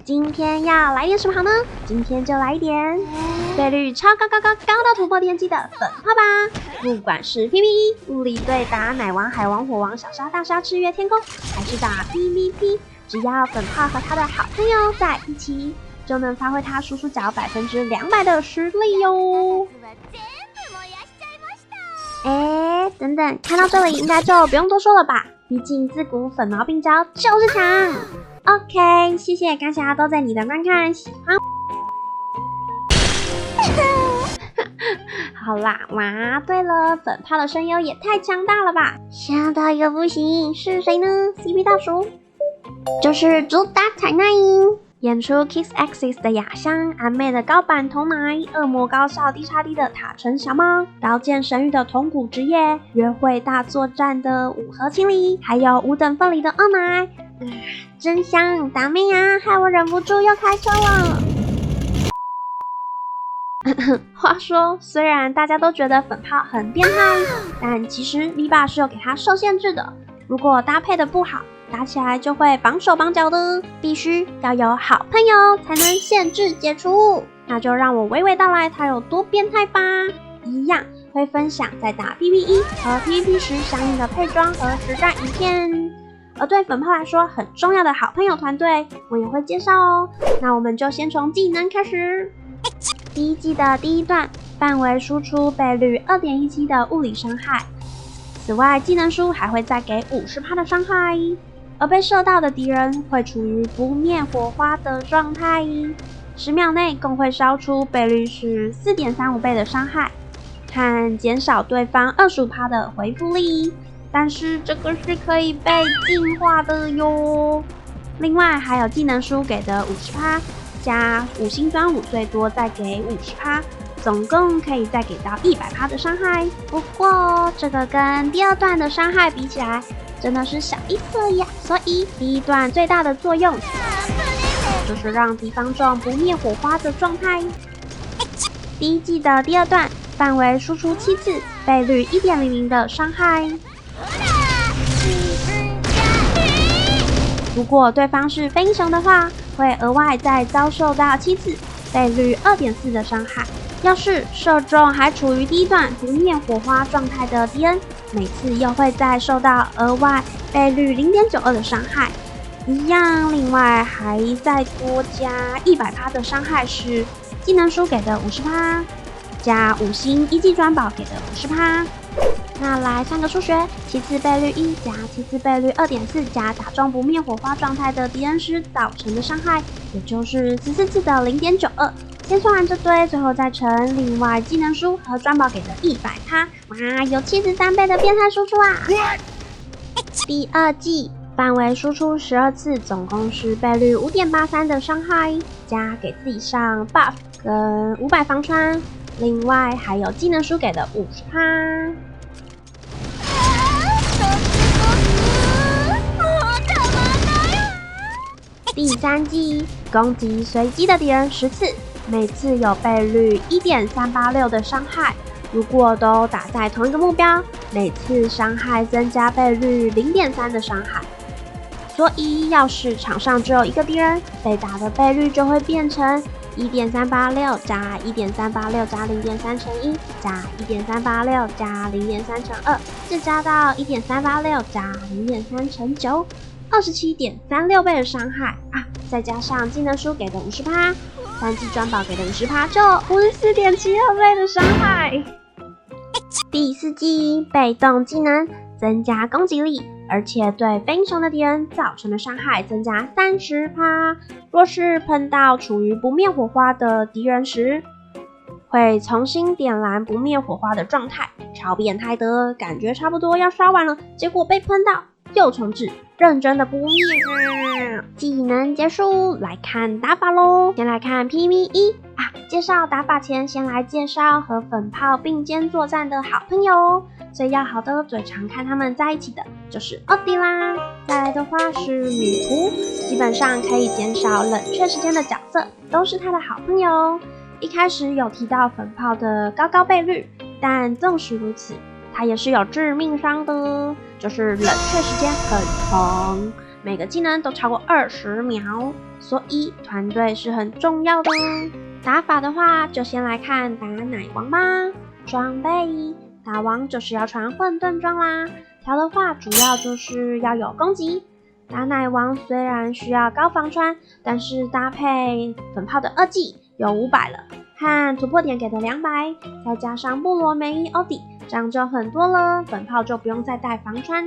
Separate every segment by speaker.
Speaker 1: 今天要来点什么好呢？今天就来一点倍率超高到突破天际的粉泡吧！不管是 PVE 物理对打奶王、海王、火王、小沙、大沙、赤月、天空，还是打 PVP， 只要粉泡和他的好朋友在一起，就能发挥他输出角200%的实力哟！等等，看到这里应该就不用多说了吧？毕竟自古粉毛病胶就是强。OK， 谢谢大家都在你的观看，喜欢。好啦，哇，对了，粉泡的声优也太强大了吧，强到一个不行，是谁呢 ？CP 大叔，就是主打彩奈音。演出 Kiss Axis 的雅香，安妹的高坂童奶，恶魔高校 DXD 的塔城小猫，刀剑神域的铜骨之夜，约会大作战的五河清理，还有五等分离的二奶，真香！打妹啊，害我忍不住又开车了。话说，虽然大家都觉得粉泡很变态，但其实 V 爸是有给他受限制的，如果搭配的不好，打起来就会绑手绑脚的，必须要有好朋友才能限制解除。那就让我娓娓道来它有多变态吧。一样会分享在打 PVE 和 PVP 时相应的配装和实战影片。而对粉泡来说很重要的好朋友团队，我也会介绍哦。那我们就先从技能开始。第一季的第一段，范围输出倍率 2.17 的物理伤害，此外技能书还会再给 50% 的伤害。而被射到的敌人会处于不灭火花的状态，10秒内共会烧出倍率是 4.35 倍的伤害，和减少对方 25% 的回复力，但是这个是可以被净化的哟。另外还有技能书给的 50%， 加5星端午最多再给 50%， 总共可以再给到 100% 的伤害。不过这个跟第二段的伤害比起来，真的是小一色呀，所以第一段最大的作用就是让敌方中不灭火花的状态。第一季的第二段范围输出7次，倍率 1.00 的伤害。如果对方是飞鹰熊的话，会额外再遭受到7次，倍率 2.4 的伤害。要是射中还处于第一段不灭火花状态的敌人，每次又会再受到额外倍率 0.92 的伤害，一样。另外还再多加 100% 的伤害是技能书给的 50%， 加5星一技专宝给的 50%。那来算个数学，7次倍率1加7次倍率 2.4 加打中不灭火花状态的敌人时造成的伤害，也就是14次的 0.92。先算完这堆，最后再乘另外技能书和专宝给的100%，哇，有73倍的变态输出啊！第二季范围输出12次，总共是倍率 5.83 的伤害，加给自己上 buff 跟500防穿，另外还有技能书给的 50%。第三季攻击随机的敌人10次，每次有倍率 1.386 的伤害，如果都打在同一个目标，每次伤害增加倍率 0.3 的伤害。所以要是场上只有一个敌人，被打的倍率就会变成 1.386 加 1.386 加 0.3 乘1加 1.386 加 0.3 乘2，再加到 1.386 加 0.3 乘9。27.36 倍的伤害啊，再加上技能书给的 50%， 3技专宝给的 50%， 就 54.72 倍的伤害。第四季被动技能增加攻击力，而且对飞鹰熊的敌人造成的伤害增加 30%。若是碰到处于不灭火花的敌人时，会重新点燃不灭火花的状态，超变态的感觉，差不多要刷完了，结果被喷到又重置，认真的不灭啊！技能结束，来看打法咯。先来看 PVE 啊，介绍打法前先来介绍和粉泡并肩作战的好朋友哦。最要好的、最常看他们在一起的就是奥迪啦。再来的话是女仆，基本上可以减少冷却时间的角色，都是他的好朋友。一开始有提到粉泡的高倍率，但纵使如此，它也是有致命伤的，就是冷却时间很长，每个技能都超过20秒，所以团队是很重要的哦。打法的话，就先来看打奶王吧。装备，打王就是要穿混沌装啦。条的话，主要就是要有攻击。打奶王虽然需要高防穿，但是搭配粉炮的2技有500了，和突破点给的200，再加上布罗梅伊欧迪，这样就很多了。粉炮就不用再带防穿。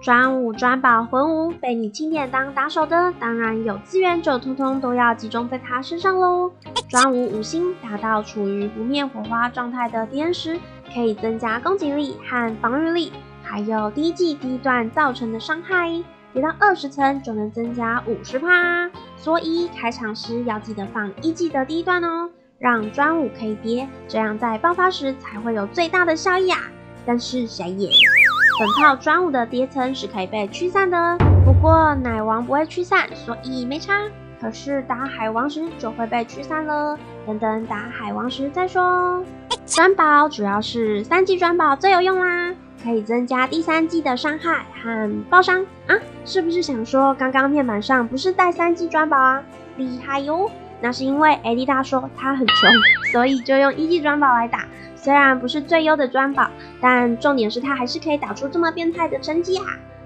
Speaker 1: 专武、专宝、魂武被你钦点当打手的，当然有资源就通通都要集中在他身上咯。专武5星达到处于不灭火花状态的敌人时，可以增加攻击力和防御力，还有第一季第一段造成的伤害，跌到20层就能增加50%，所以开场时要记得放1季的第一段哦，让专武可以跌，这样在爆发时才会有最大的效益啊。但是谁也粉炮专武的叠层是可以被驱散的，不过奶王不会驱散，所以没差。可是打海王时就会被驱散了，等打海王时再说。专宝主要是3技专宝最有用啦，可以增加第3技的伤害和爆伤啊！是不是想说刚刚面板上不是带3技专宝啊？厉害哟！那是因为 AD 大说他很穷，所以就用1技专宝来打。虽然不是最优的专宝，但重点是他还是可以打出这么变态的成绩啊！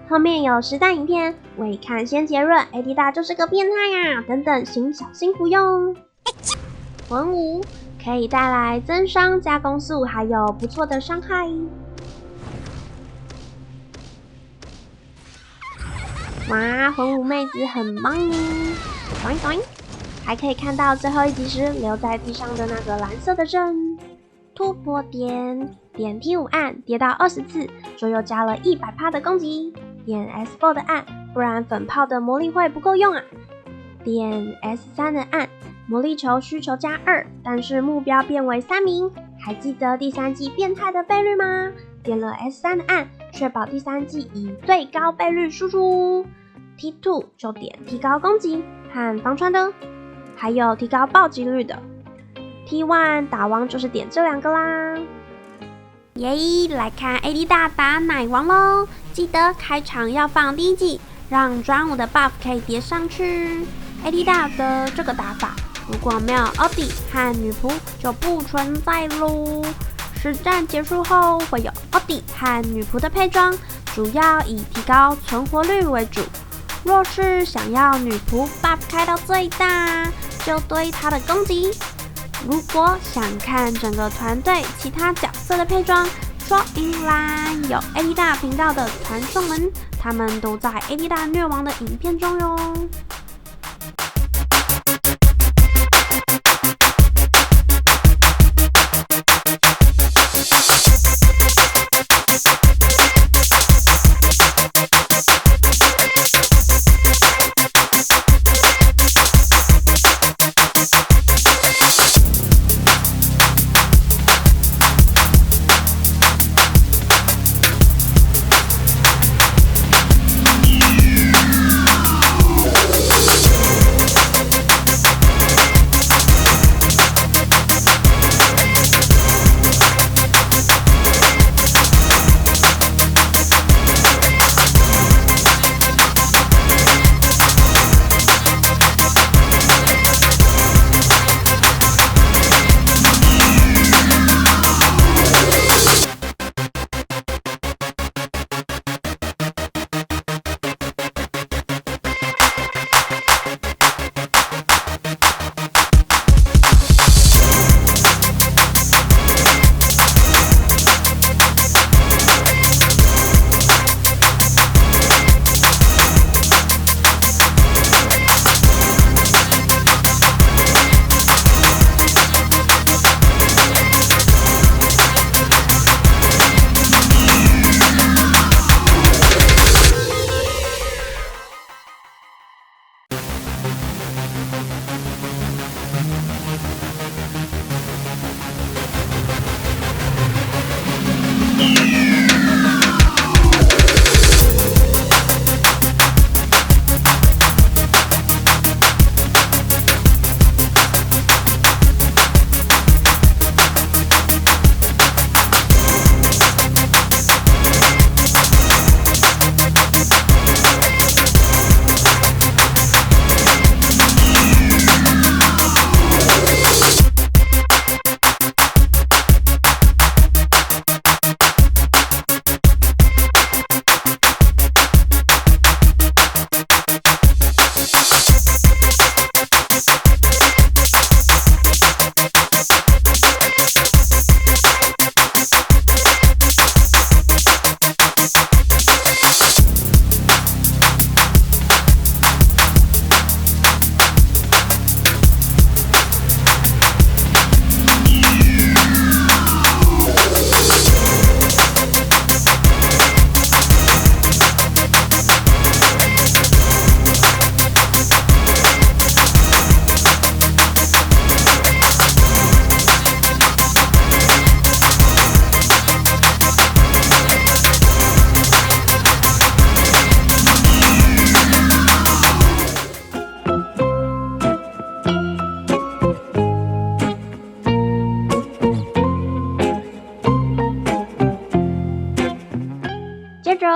Speaker 1: 后面有实战影片，未看先结论 ，AD 大就是个变态啊！等等，请小心服用。魂武可以带来增伤、加攻速，还有不错的伤害。哇，魂武妹子很棒哦！还可以看到最后一集时留在地上的那个蓝色的阵。突破点，点 T5 按跌到20次，就又加了100%的攻击。点 S4 的按，不然粉炮的魔力会不够用啊。点 S3 的按，魔力球需求加2，但是目标变为3名。还记得第3季变态的倍率吗？点了 S3 的按，确保第3季以最高倍率输出。T2 就点提高攻击和防穿的，还有提高暴击率的。T1 打王就是点这2个啦。耶，来看 AD 大打奶王咯！记得开场要放第1技，让专武的 buff 可以叠上去。AD 大的这个打法，如果没有奥迪和女仆就不存在咯。实战结束后会有奥迪和女仆的配装，主要以提高存活率为主。若是想要女仆 buff 开到最大，就对她的攻击。如果想看整个团队其他角色的配装，说明栏有 AD 大频道的传送门，他们都在 AD 大虐王的影片中哟。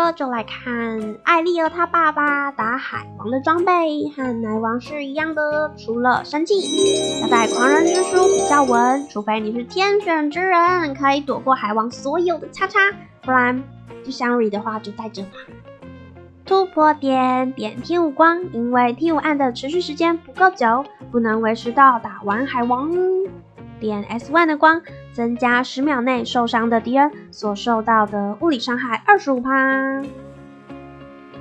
Speaker 1: 了，就来看艾丽儿她爸爸打海王的装备和奶王是一样的，除了生气，要带狂人之书比较稳，除非你是天选之人，可以躲过海王所有的叉叉，不然不相遇的话就带着吧。突破点T5光，因为T5按的持续时间不够久，不能维持到打完海王。点S1的光，增加10秒内受伤的敌人所受到的物理伤害25%。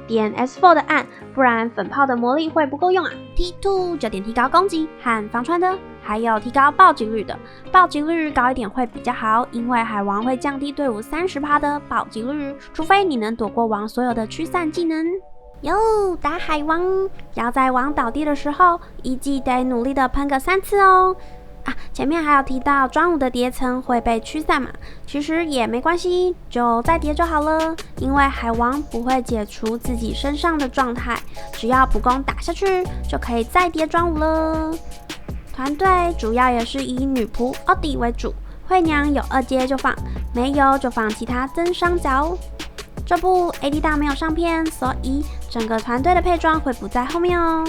Speaker 1: 点 S4 的按，不然粉炮的魔力会不够用啊。T2 就点提高攻击和防穿的，还有提高暴击率的，暴击率高一点会比较好，因为海王会降低队伍30%的暴击率，除非你能躲过王所有的驱散技能。哟，打海王要在王倒地的时候，一记得努力的喷个3次哦。前面还有提到专武的叠层会被驱散嘛，其实也没关系，就再叠就好了，因为海王不会解除自己身上的状态，只要普攻打下去就可以再叠专武了。团队主要也是以女仆奥迪为主，惠娘有2阶就放，没有就放其他增伤角。这部 AD 大没有上片，所以整个团队的配装会不在后面哦。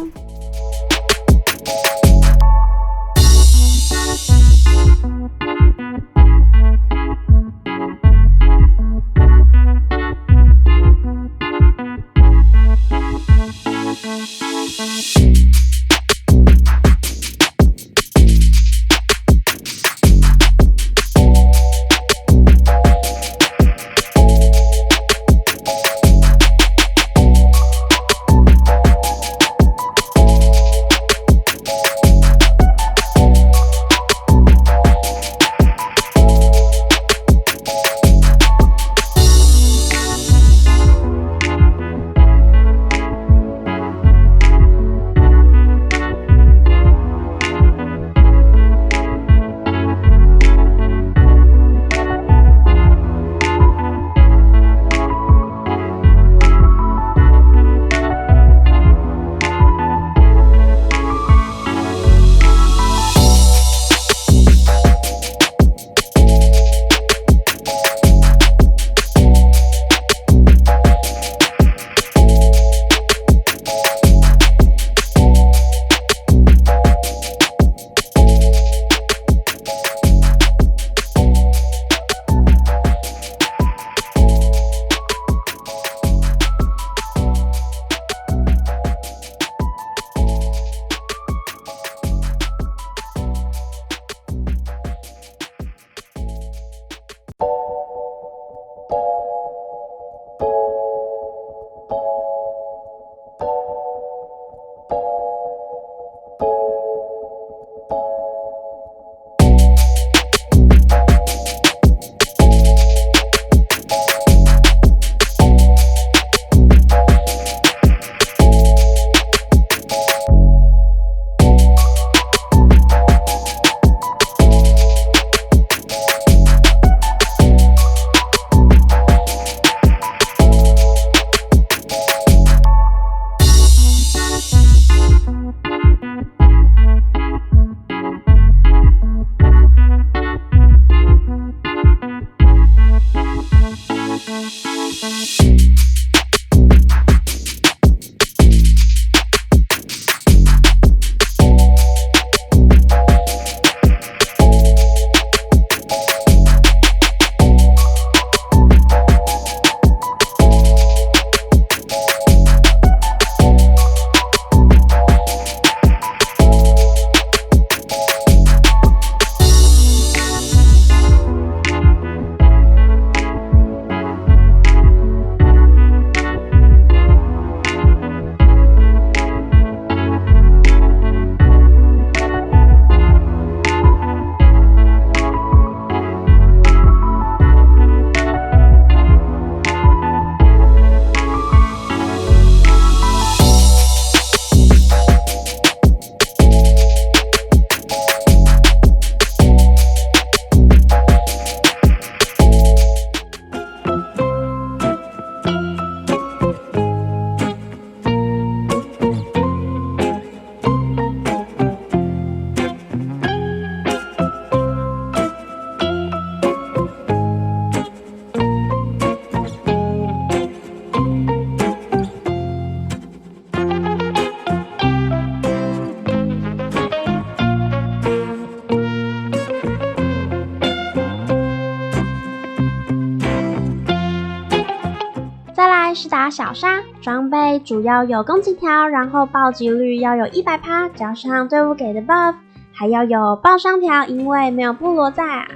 Speaker 1: 打小沙装备主要有攻击条，然后暴击率要有100%，加上队伍给的 buff， 还要有爆伤条，因为没有部落在啊。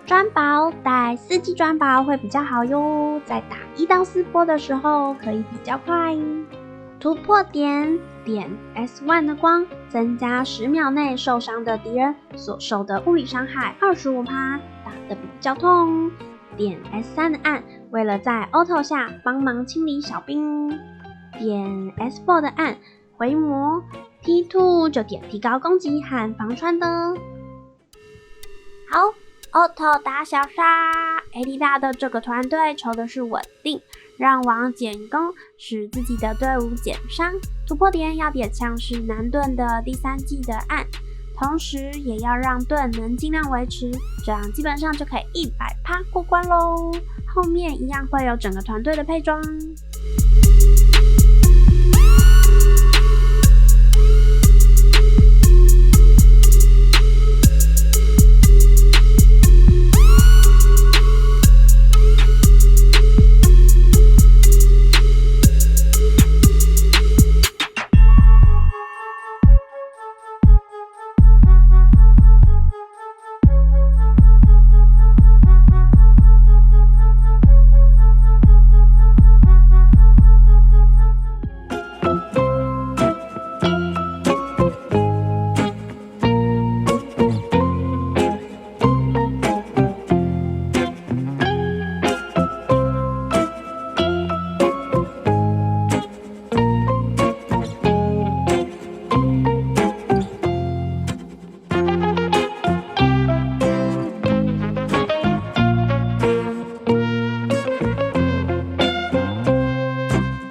Speaker 1: 专宝带4级专宝会比较好哟，在打1到4波的时候可以比较快。突破点S1 的光，增加10秒内受伤的敌人所受的物理伤害25%，打得比较痛。点 S3 的按，为了在 auto 下帮忙清理小兵。点 S4 的按，回魔。T2 就点提高攻击和防穿的。好，auto 打小沙 ，AD 大的这个团队求的是稳定，让王减攻，使自己的队伍减伤。突破点要点像是男盾的第3季的按，同时也要让盾能尽量维持，这样基本上就可以100%过关咯。后面一样会有整个团队的配装。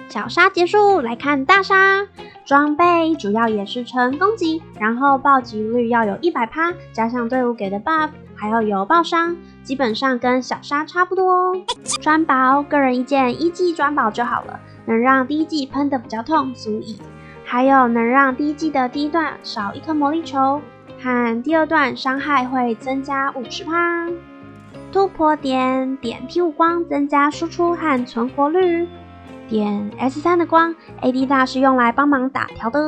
Speaker 1: 小沙结束，来看大沙。装备主要也是呈攻击，然后暴击率要有100%，加上队伍给的 buff， 还要有爆伤，基本上跟小沙差不多。专宝，个人意见1技专宝就好了，能让第1技喷得比较痛足矣。还有能让第1技的第1段少1颗魔力球，和第2段伤害会增加50%。突破点 T5 光，增加输出和存活率。点 S3 的光 ，AD 大是用来帮忙打条的。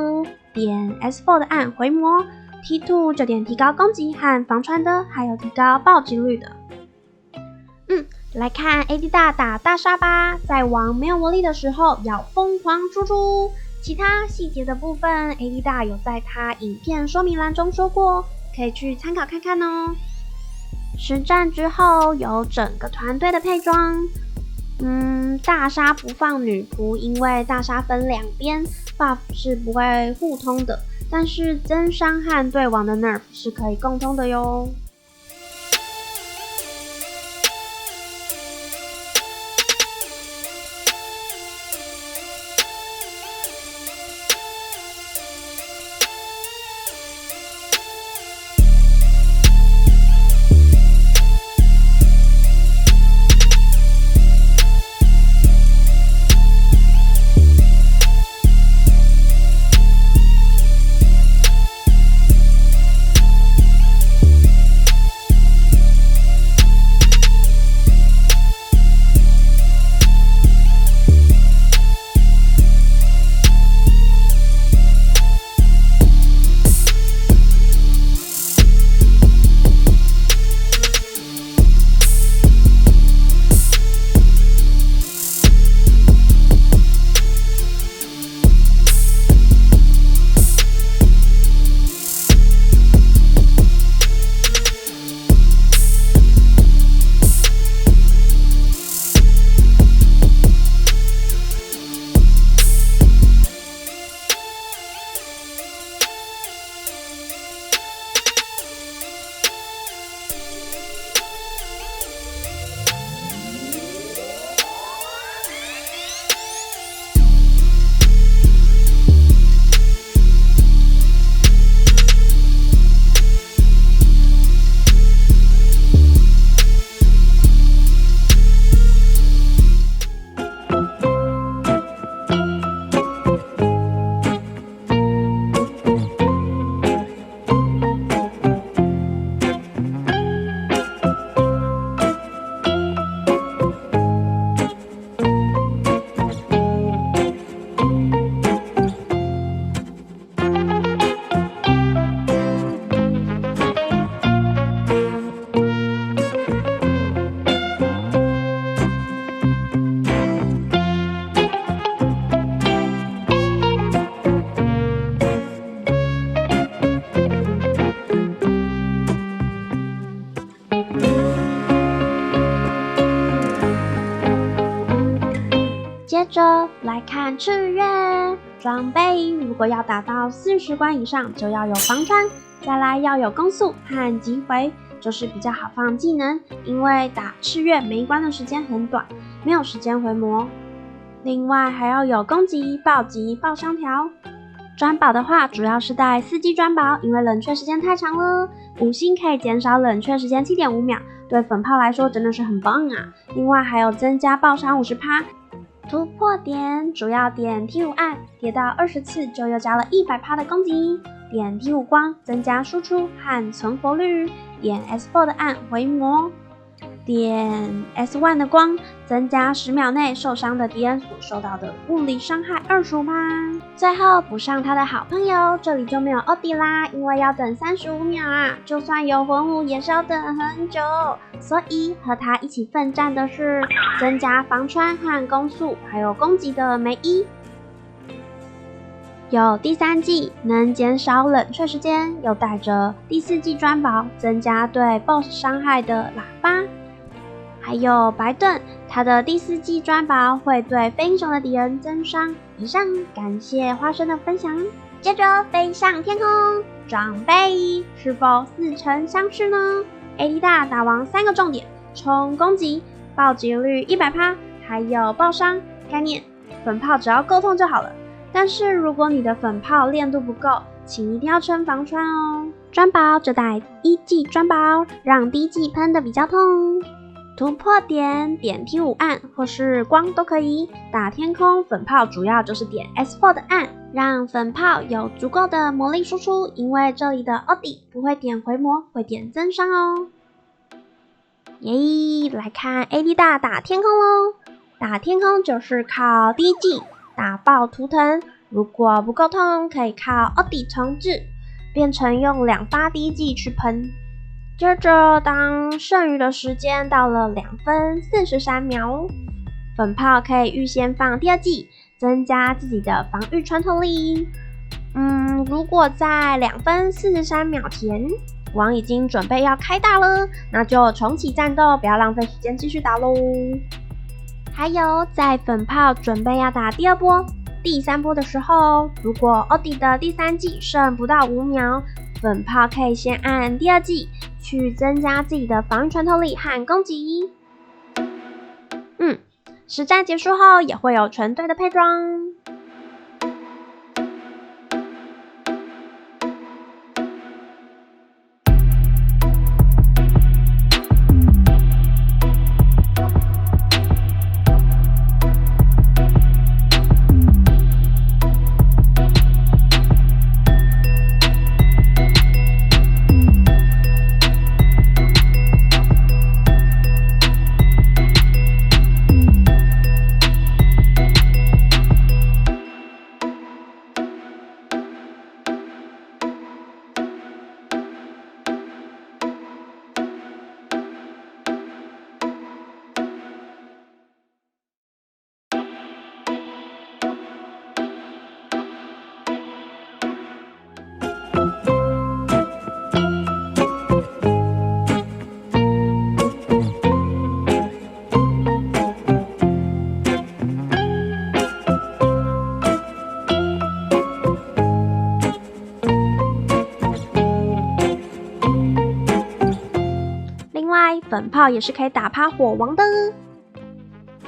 Speaker 1: 点 S4 的按回魔。T2 就点提高攻击和防穿的，还有提高暴击率的。来看 AD 大打大沙吧，在王没有魔力的时候要疯狂输出。其他细节的部分 ，AD 大有在他影片说明栏中说过，可以去参考看看哦。实战之后有整个团队的配装。大沙不放女仆，因为大沙分2边 ，buff 是不会互通的，但是增伤和对王的 nerf 是可以共通的哟。着来看赤月装备，如果要达到40关以上，就要有防穿，再来要有攻速和击回，就是比较好放技能，因为打赤月每一关的时间很短，没有时间回魔。另外还要有攻击、暴击、爆伤条。专宝的话，主要是带4技专宝，因为冷却时间太长了，5星可以减少冷却时间 7.5 秒，对粉炮来说真的是很棒啊。另外还有增加爆伤 50%， 突破点主要点 T5 按，叠到20次就又加了 100% 的攻击，点 T5 光增加输出和存活率，点 S4 的按回魔，点 S1 的光增加10秒内受伤的敌人所受到的物理伤害 25%。 最后补上他的好朋友，这里就没有欧迪啦，因为要等35秒啊，就算有魂舞也是要等很久，所以和他一起奋战的是增加防穿和攻速还有攻击的梅伊。有第3技能减少冷却时间，又带着第4技专宝增加对 BOSS 伤害的喇叭。还有白盾，他的第4技专宝会对非英雄的敌人增伤。以上，感谢花生的分享。接着飞上天空，装备是否似曾相识呢 ？AD 大打王3个重点：冲攻击、暴击率100%，还有爆伤。概念：粉炮只要够痛就好了。但是如果你的粉炮练度不够，请一定要撑防穿哦。专宝就带1技专宝，让第1技喷的比较痛。突破点点 T5 按或是光都可以，打天空粉炮主要就是点 S4 的按，让粉炮有足够的魔力输出，因为这里的欧迪不会点回魔，会点增伤哦。耶，来看 AD 大打天空咯，打天空就是靠第1技打爆图腾，如果不够痛可以靠欧迪重置，变成用2发第1技去喷。接着，当剩余的时间到了2分43秒，粉炮可以预先放第2技，增加自己的防御穿透力。如果在2分43秒前，王已经准备要开大了，那就重启战斗，不要浪费时间继续打咯。还有，在粉炮准备要打第2波、第3波的时候，如果欧迪的第3技剩不到5秒，粉炮可以先按第2技去增加自己的防御穿透力和攻击。实战结束后也会有全队的配装。粉炮也是可以打趴火王的。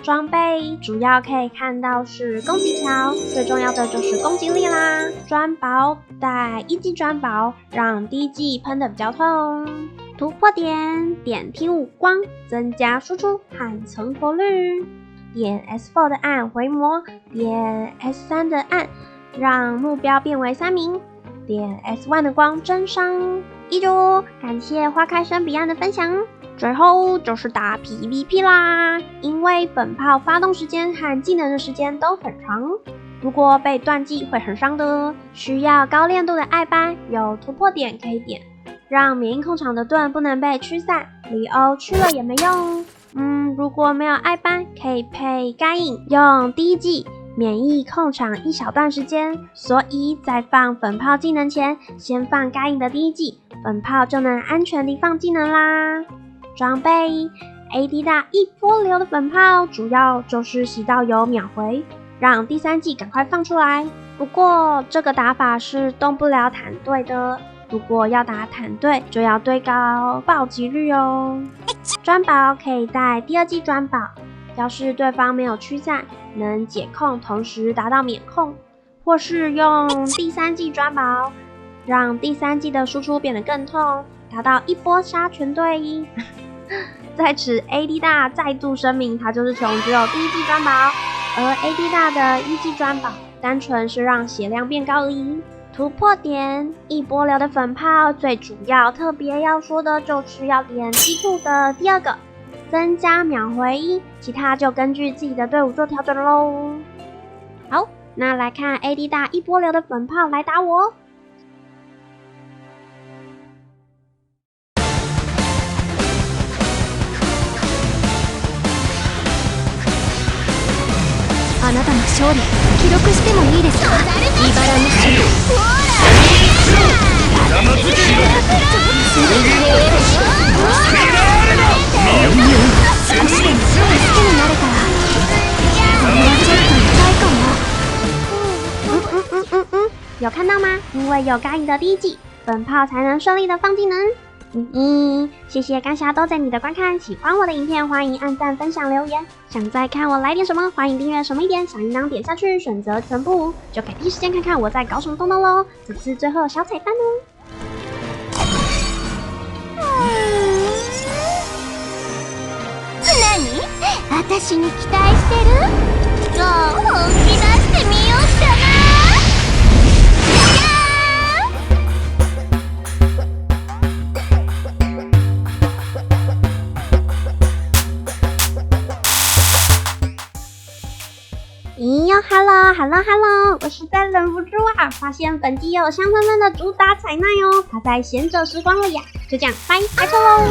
Speaker 1: 装备主要可以看到是攻击条，最重要的就是攻击力啦。专宝带1技专宝，让第1技喷的比较痛。突破点点 T5 光，增加输出和存活率。点 S4 的按回魔，点 S3 的按让目标变为3名，点 S1 的光增伤。依旧感谢花开生彼岸的分享。最后就是打 PVP 啦，因为粉炮发动时间和技能的时间都很长，如果被断技会很伤的。需要高练度的爱班有突破点可以点，让免疫控场的盾不能被驱散，离欧驱了也没用。如果没有爱班，可以配该隐，用第1技免疫控场一小段时间，所以在放粉炮技能前，先放该隐的第1技，粉炮就能安全地放技能啦。装备 AD 大一波流的粉泡主要就是洗到有秒回，让第三季赶快放出来。不过这个打法是动不了坦队的，如果要打坦队就要堆高暴击率哦。专宝可以带第二季专宝，要是对方没有驱散，能解控同时达到免控，或是用第三季专宝，让第三季的输出变得更痛，达到一波杀全队。在此 AD 大再度声明，他就是穷，只有第一季专宝，而 AD 大的一季专宝单纯是让血量变高而已。突破点一波流的粉泡，最主要特别要说的就是要点 T2 的第二个，增加秒回1，其他就根据自己的队伍做调整喽。好，那来看 AD 大一波流的粉泡来打我。
Speaker 2: あなたの勝利記録してもいいですか？茨の死少しでも好きになれたらこれはちょっと痛いかも。
Speaker 1: 有看到吗？因为有嘎赢的第一季，粉泡才能顺利的放技能。谢谢感谢都在你的观看，喜欢我的影片欢迎按赞、分享、留言。想再看我来点什么，欢迎订阅什么一点，小铃铛点下去，选择全部，就可以第一时间看看我在搞什么动动喽。这次最后小彩蛋哦。
Speaker 2: 何？私に期待してる？じゃあ本気出してみようかな。
Speaker 1: 咦哟 ，Hello，我实在忍不住啊，发现本集有香喷喷的主打彩蛋哟，它在贤者时光了呀，就这样，拜，开车喽。